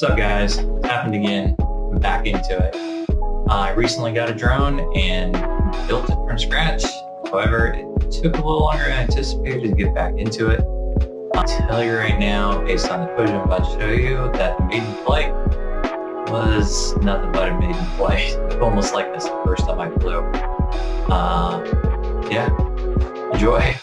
What's up, guys? It's happened again. I'm back into it. I recently got a drone and built it from scratch. However, it took a little longer than anticipated to get back into it. I'll tell you right now, based on the footage I'm about to show you, that the maiden flight was nothing but a maiden flight. Almost like this the first time I flew. Yeah, enjoy.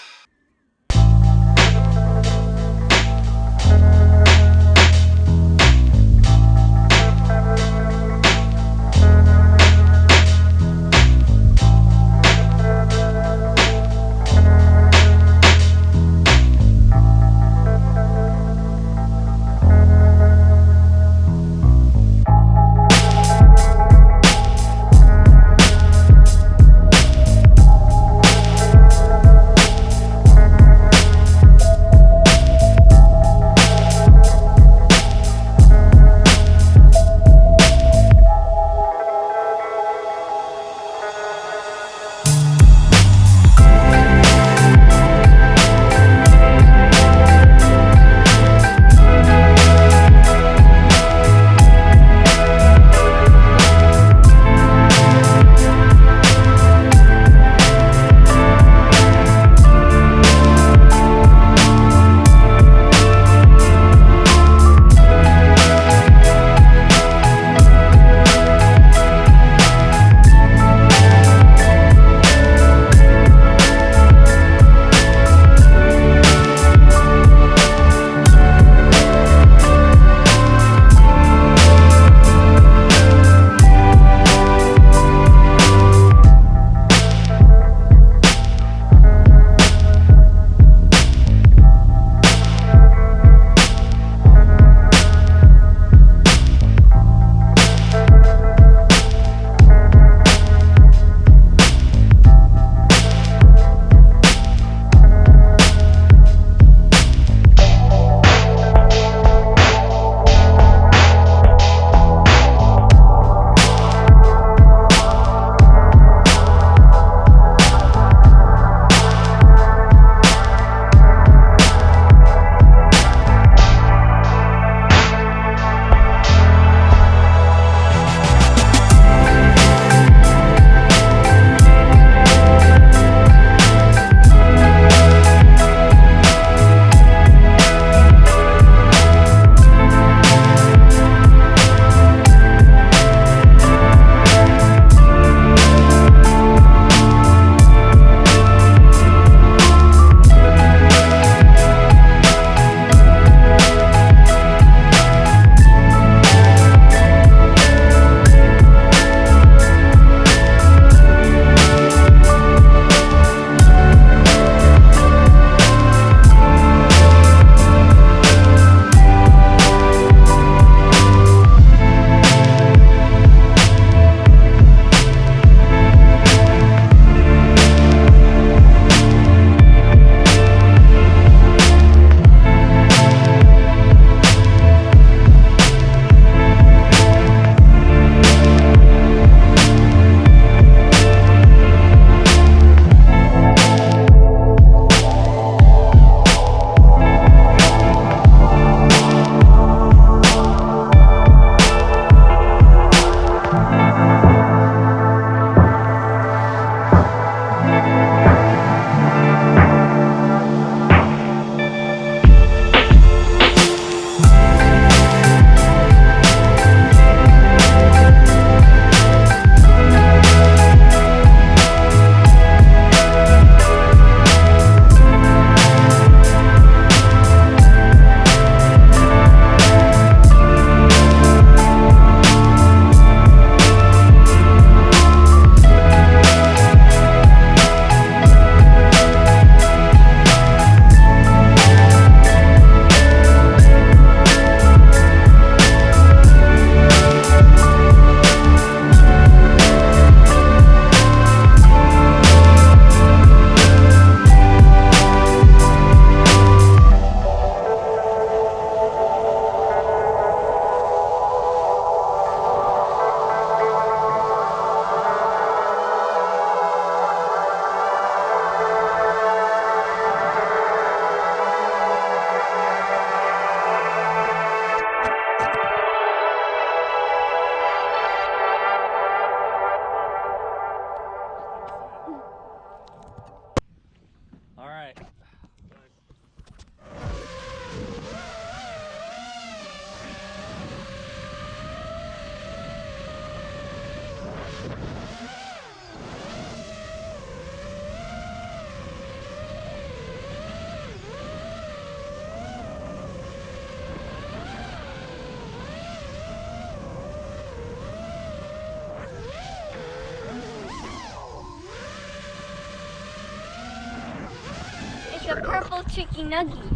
The purple chicky nugget.